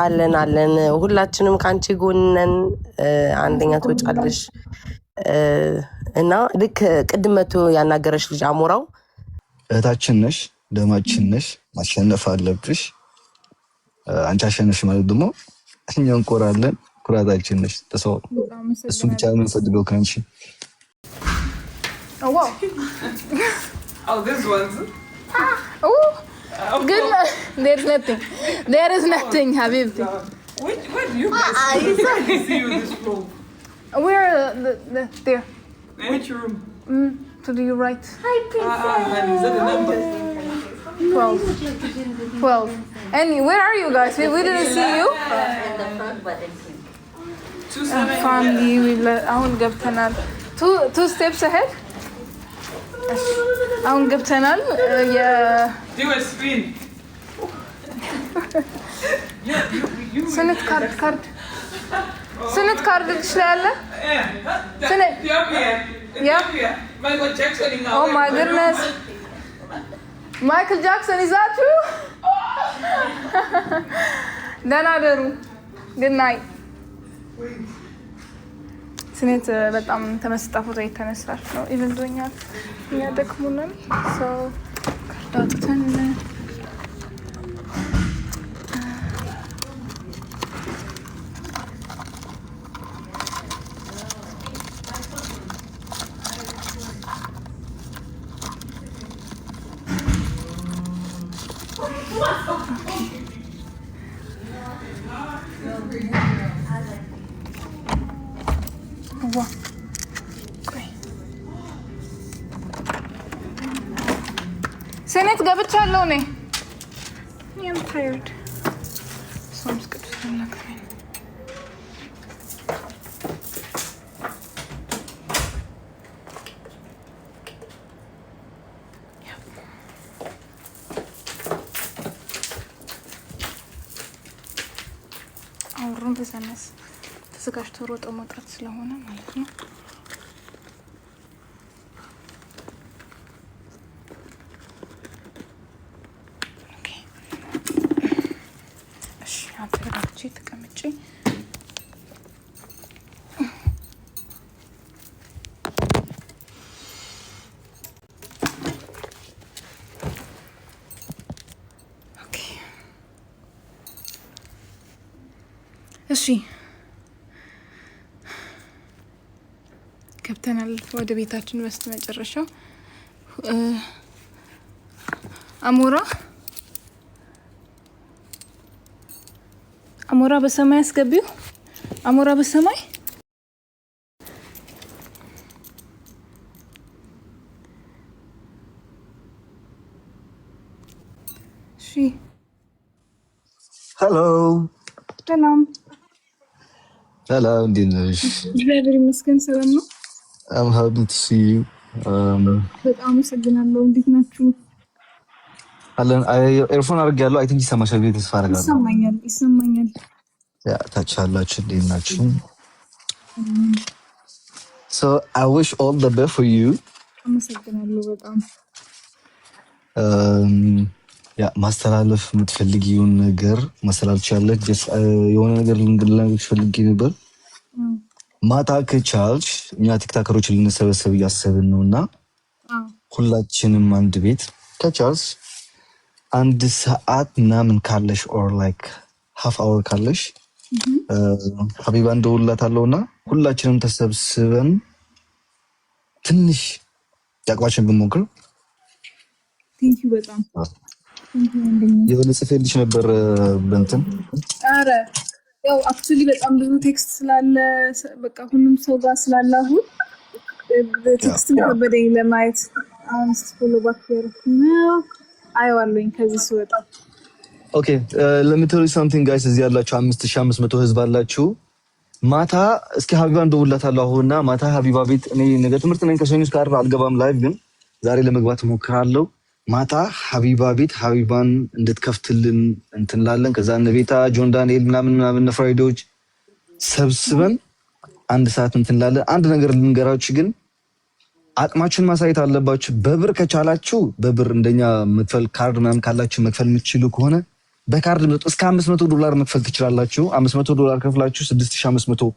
አለን ሁላችንም ካንቺ ጎነን አንደኛ ትወጫለሽ እና ልክ ቅድመቱ ያናገረሽ ልጅ አሞራው እህታችን ነሽ ደማችን ነሽ ማሸነፍ አለብሽ አንቺ አሸነፍሽ ማለት ደግሞ እኛ እንቆራለን ኩራታችን ነሽ ተሰው እሱ ብቻ ምን ፈልገው ካንቺ Oh wow. Oh, this one's. Oh, good. There's nothing. There is nothing, Habibti. Where do you see you this room? Where there? Which room? To the right. Honey, is that the number? 12. And where are you guys? We didn't see you. In the front, but in pink. Family, we around Gaptanal. Two steps ahead. አሁን ገብተናል Do a spin. ስንት ካርድ ትችላለህ ስንት Michael Jackson in Oh my goodness Michael Jackson is that you ደህና ደሩ Good night ስንት በጣም ተመስጣ ፎቶ የተነሳች ነው ኢቨንቶኛል ያደክሙናል so ካርዳውተን Senate ገብቻለሁ ነኝ I'm tired sounds good አውሩን ተሰነስ ተዘጋጅቶ ሮጦ መውጣት ስለሆነ ማለት ነው ተቀመጪ ኦኬ እሺ ገብተናል ወደ ቤታችን በስተመጨረሻው አሞራ በሰማይ አስገቢው አሞራ በሰማይ እሺ ሄሎ ሰላም እንዴነሽ እግዚአብሔር ይመስገን ሰላም ነው I'm happy to see you በጣም አመሰግናለሁ እንዴት ናችሁ አለን ኤርፎን አድርጌያለሁ አይ ቲንክ ይሰማሻል ብዬ ተስፋ አደርጋለሁ ይሰማኛል ያ ታቻላችሁ እንዴት ናችሁ So I wish all the best for you አመሰግናለሁ በጣም ያ ማስተላለፍ የምትፈልጊውን ነገር ማስተላለፍ ቻለች የሆነ ነገር ልንገርልሽ ፈልጌ ነበር ማታ ከቻልሽ እኛ ቲክታከሮች ልንሰበሰብ እያሰብን ነውና ሁላችንም አንድ ቤት ከቻልሽ አንድ ሰዓት ምናምን ካለሽ or like half hour ካለሽ ሀቢባ እንደውላታለሁና ሁላችንም ተሰብስበን ትንሽ ያቋችን ብንሞክር Thank you በጣም የሆነ ጽፌልሽ ነበር በእንትን አረ ያው actually በጣም ብዙ ቴክስት ስላለ በቃ ሁሉም ሰው ጋር ስላላሁ ቴክስት ከበደኝ ለማየት አንስት ፎሎ ባክ ያረኩና አይዋለኝ ከዚህ ስወጣ Okay, let me tell you something guys እዚህ ያላችሁ 5500 ህዝብ አላችሁ ማታ እስኪ ሀቢባ እንደውላታለሁ አሁንና ማታ ሀቢባ ቤት እኔ ነገ ትምህርት ነኝ ከሰኞ እስከ ዓርብ አልገባም ላይቭ ግን ዛሬ ለመግባት ሞክራለሁ ማታ ሀቢባ ቤት ሀቢባን እንድትከፍትልን እንትንላለን ከዛ ነቤታ ጆን ዳንኤል ምናምን ፍራይዶች ሰብስበን አንድ ሰዓት እንትንላለን አንድ ነገር ልንገራችሁ ግን አቅማችሁን ማሳየት አለባችሁ በብር ከቻላችሁ በብር እንደኛ መክፈል ካርድ ምናምን ካላችሁ መክፈል የምትችሉ ከሆነ በካርድ መጥቶ እስከ $500 መክፈል ትችላላችሁ። $500 ከፍላችሁ 6500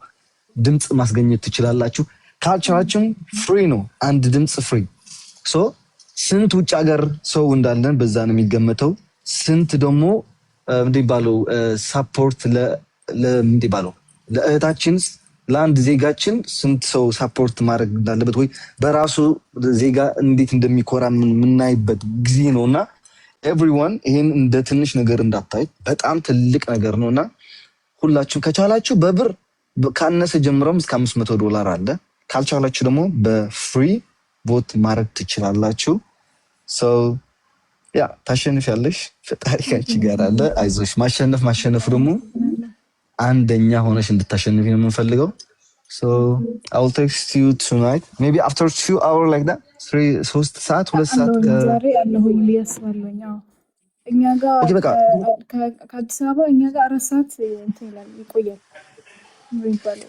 ድምጽ ማስገኘት ትችላላችሁ። ካልቸራችን ፍሪ ነው፣ አንድ ድምጽ ፍሪ። ሶ ስንት ውጭ ሀገር ሰው እንዳለን በዛ ነው የሚገመተው። ስንት ደግሞ እንደሚባለው ሳፖርት ለምንድነው ለእህታችን ለአንድ ዜጋችን ስንት ሰው ሳፖርት ማድረግ እንዳለበት ወይ በራሱ ዜጋ እንዴት እንደሚኮራ የምናይበት ጊዜ ነውና ኤቭሪዋን ይሄን እንደ ትንሽ ነገር እንዳታይ በጣም ትልቅ ነገር ነውና ሁላችሁም ከቻላችሁ በብር ካነሰ ጀምሮም እስከ $500 አለ። ካልቻላችሁ ደግሞ በፍሪ ቮት ማድረግ ትችላላችሁ። ሶ ያ ታሸንፊያለሽ። ፈጣሪ ካንቺ ጋር አለ። አይዞሽ። ማሸነፍ ደግሞ አንደኛ ሆነሽ እንድታሸንፊ ነው የምንፈልገው። So I will text you tonight maybe after 2 hours like that 3 ሰዓት 2 ሰዓት ዛሬ አለሁኝ ሊያስባለኝ። እኛ ጋር ከአዲስ አበባ እኛ ጋር 4 ሰዓት እንትን ይላል ይቆያል።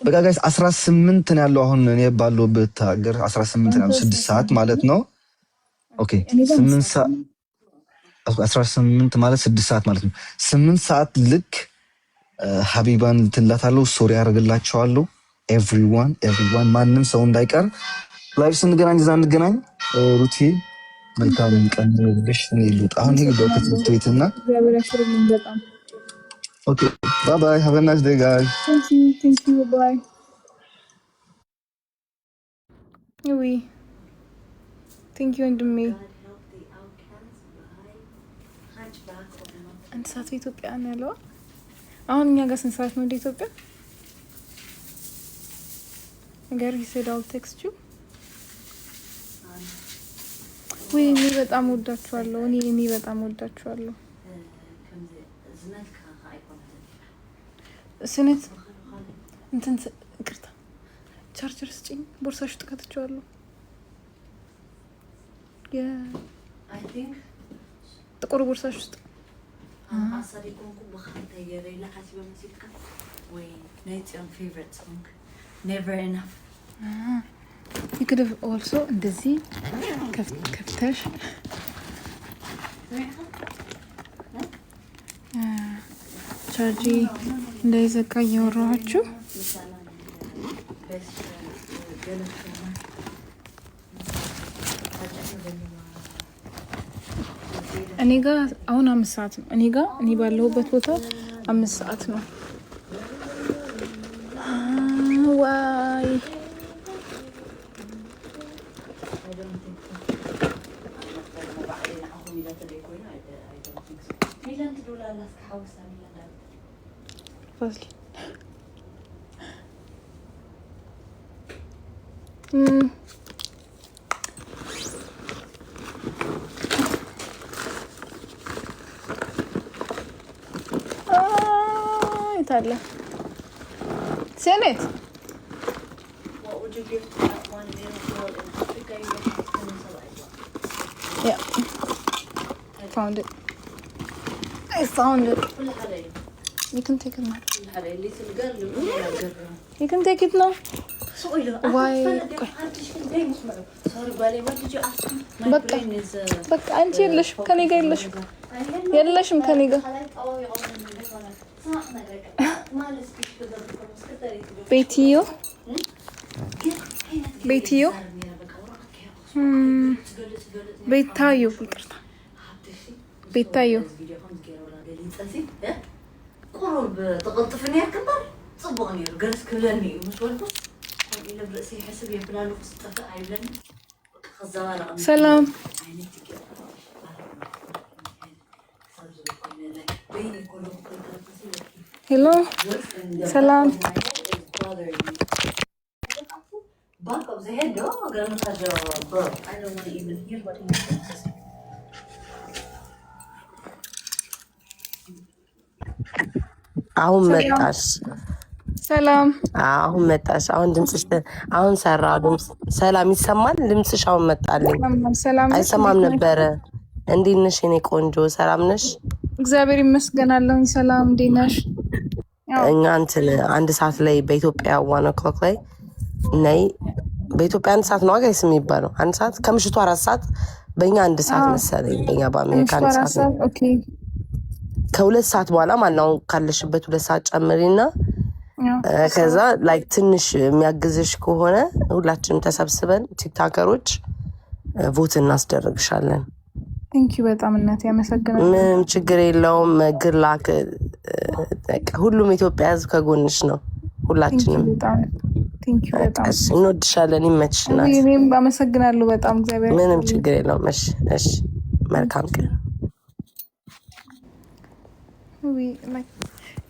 በቃ ጋይስ 18 ነው ያለው አሁን እኔ ባለሁበት ሀገር 18 ነው 6 ሰዓት ማለት ነው። ኦኬ 8 ሰዓት 18 ማለት 6 ሰዓት ማለት ነው። 8 ሰዓት ልክ ሀቢባን ትላታለሁ ስቶሪ ያደርግላችኋለሁ። ኤቭሪዋን ማንም ሰው እንዳይቀር ላይቭ ስንገናኝ እዛ እንገናኝ። ሩቲ መልካም ቀን ይሁንልሽ። እኔ ልውጣ አሁን ሄዶ ቤትና ኦኬ ባይ ባይ ሃቭ አ ናይስ ዴይ ጋይስ። Thank you bye oui thank you and me አንድ ሰዓት ኢትዮጵያ ነው ያለው። አሁን እኛ ጋር ስንት ሰዓት ነው እንደ ኢትዮጵያ? ነገር ይሰዳው ቴክስት ዩ ወይ እኔ በጣም ወዳችኋለሁ። እኔ በጣም ወዳችኋለሁ። ስነት እንትን ይቅርታ ቻርጀር ስጪኝ። ቦርሳሽ ውስጥ ከተቻለሁ አይ ቲንክ ጥቁር ቦርሳሽ ውስጥ አሳሪኩንኩ በখাንተ የሌላ ሐሲበ ሙዚቃ ወይ ናይት ዮር ፌቨሪት ሶንግ never enough you could have also እንደዚህ ከፍተሽ ቻርጂ እንዳይዘጋ እያወራኋችሁ እኔ ጋር አሁን 5 ሰዓት ነው። እኔ ባለሁበት ቦታ 5 ሰዓት ነው። ዋይ ይታለ ሴኔት Yeah, I found it. You can take it now. You can take it now. Why? በቃ አንቺ የለሽም ከኔ ጋር የለሽም ከኔ ጋር ቤትዮ ቤታዮ ይቅርታ ቤታዮ ቆሮብ ተቀጥፍኔ ያከባል ጽቦኝ ገርስ ክለኒ መስወልኩ ለብረሲ حسب ይብላሉ ስጠፋ አይብለን ከዛላ ሰላም ሄሎ ሰላም back of the head though I'm gonna massage your bro I don't want to even hear what he says አሁን መጣሽ ሰላም አሁን መጣሽ አሁን ድምጽሽ አሁን ሰራው ድምጽ ሰላም ይሰማል ድምጽሽ አሁን መጣልኝ ሰላም አይሰማም ነበረ እንዴት ነሽ የኔ ቆንጆ ሰላም ነሽ እግዚአብሔር ይመስገናለሁ ሰላም እንዴት ነሽ እኛ እንትን 1 ሰዓት ላይ በኢትዮጵያ 1 o'clock ላይ ነይ በኢትዮጵያ 1 ሰዓት ነው ጋይስ የሚባለው 1 ሰዓት ከምሽቱ 4 ሰዓት በእኛ 1 ሰዓት መሰለኝ በእኛ በአሜሪካ 1 ሰዓት ኦኬ ከሁለት ሰዓት በኋላ ማለት ነው ካለሽበት 2 ሰዓት ጨምሪና ከዛ ላይክ ትንሽ የሚያግዝሽ ከሆነ ሁላችንም ተሰብስበን ቲክታከሮች ቮት እናስደርግሻለን። ቴንኪው በጣም እናቴ ያመሰግናለሁ። ምንም ችግር የለውም። ግላክ ሁሉም ኢትዮጵያ ሕዝብ ከጎንሽ ነው። ሁላችንም እንወድሻለን። ይመችሽናል። እኔም አመሰግናለሁ በጣም እግዚአብሔር። ምንም ችግር የለውም። እሺ መልካም ቀን።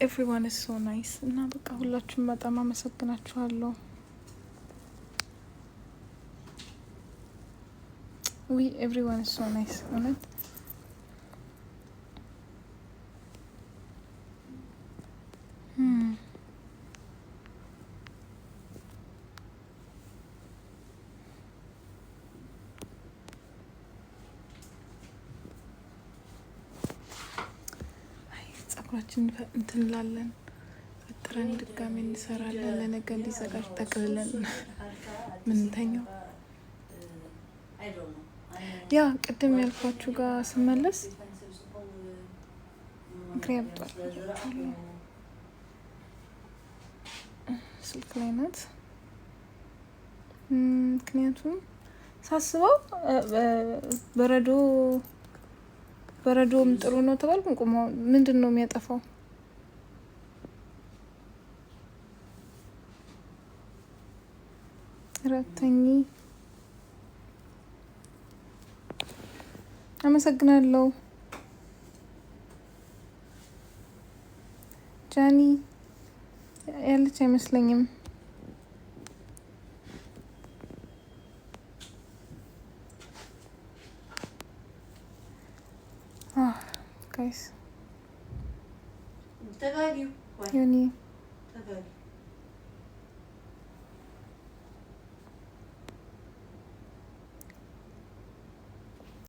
everyone is so nice እና በቃ ሁላችሁም በጣም አመሰግናችኋለሁ። everyone is so nice እውነት ጸጉራችን እንትን እንላለን ፈጥረን ድጋሚ እንሰራለን። ለነገ እንዲዘጋጅ ጠቅልለን ምንተኛው ያ ቅድም ያልኳችሁ ጋር ስመለስ እግሬ ያብጧል። ስልክ ላይ ናት። ምክንያቱም ሳስበው በረዶም ጥሩ ነው ተባልኩ። ቁሞ ምንድን ነው የሚያጠፋው? ረተኝ አመሰግናለሁ ጃኒ ያለች አይመስለኝም። guys. Yoni.